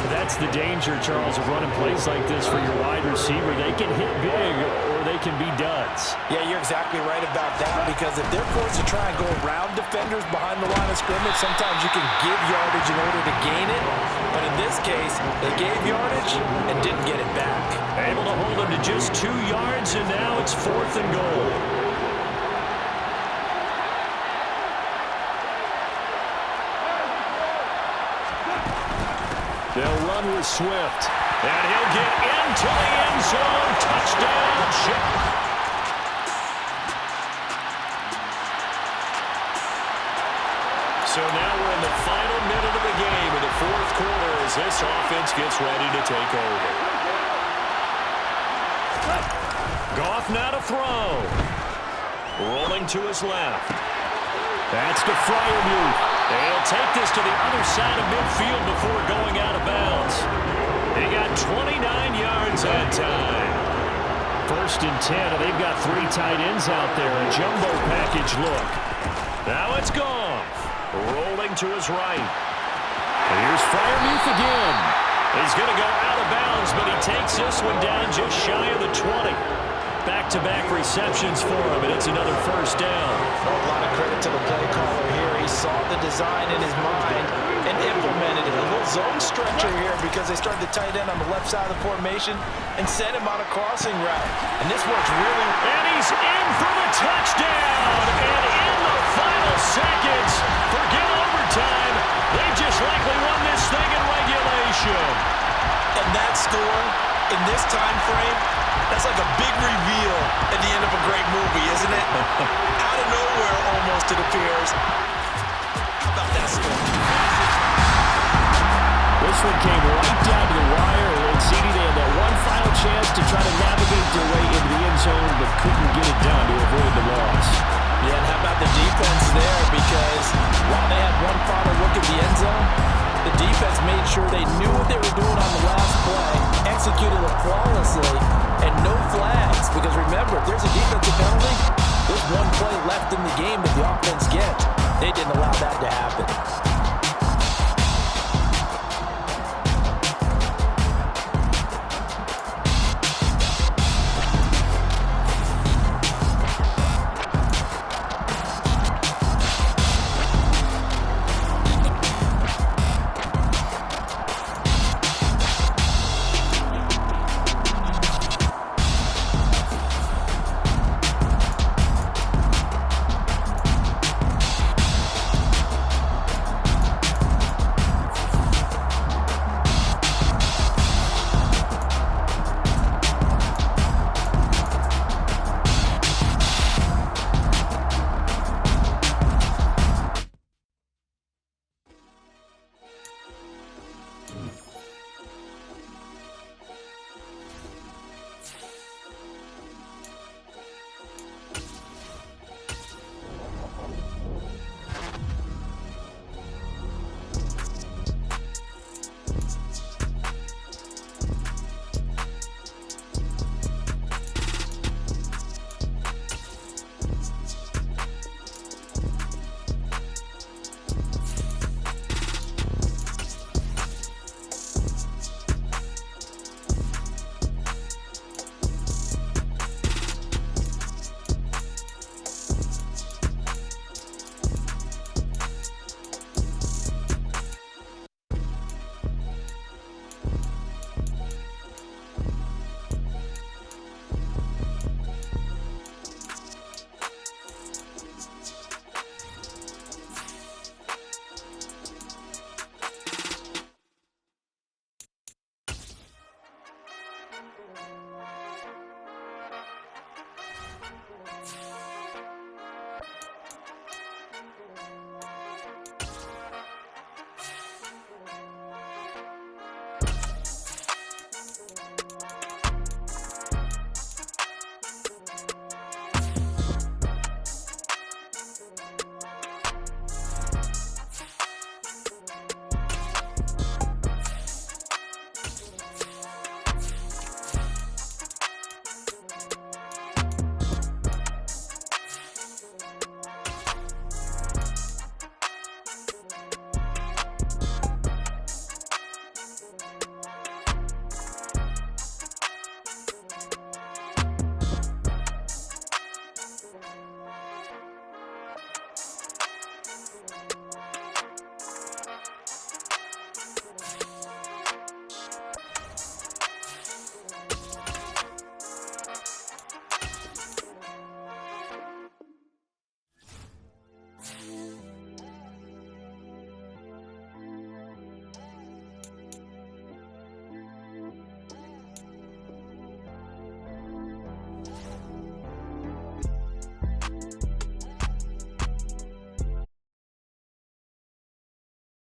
That's the danger, Charles, of running plays like this for your wide receiver. They can hit big or they can be duds. Yeah, you're exactly right about that, because if they're forced to try and go around defenders behind the line of scrimmage, sometimes you can give yardage in order to gain it. But in this case, they gave yardage and didn't get it back. Able to hold them to just 2 yards, and now it's 4th and goal. They'll run with Swift. And he'll get into the end zone. Touchdown. So now we're in the final minute of the game in the 4th quarter as this offense gets ready to take over. Goff now to throw. Rolling to his left. That's to Freiermuth. They'll take this to the other side of midfield before going out of bounds. They got 29 yards that time. 1st and 10, and they've got 3 tight ends out there. A jumbo package look. Now it's Goff. Rolling to his right. And here's Freiermuth again. He's going to go out of bounds, but he takes this one down just shy of the 20. Back-to-back receptions for him, and it's another 1st down. A lot of credit to the play caller here. He saw the design in his mind and implemented it. A little zone stretcher here because they started the tight end on the left side of the formation and sent him on a crossing route. And this works really. And he's in for the touchdown. And in the final seconds, forget overtime. They just likely won this thing in regulation. And that score in this time frame, that's like a big reveal at the end of a great movie, isn't it? Out of nowhere, almost, it appears. How about that score? This one came right down to the wire. And CD, they had that one final chance to try to navigate their way into the end zone, but couldn't get it done to avoid the loss. Yeah, and how about the defense there? Because while they had one final look at the end zone, the defense made sure they knew what they were doing on the last play, executed it flawlessly, and no flags. Because remember, if there's a defensive penalty, there's one play left in the game that the offense gets. They didn't allow that to happen.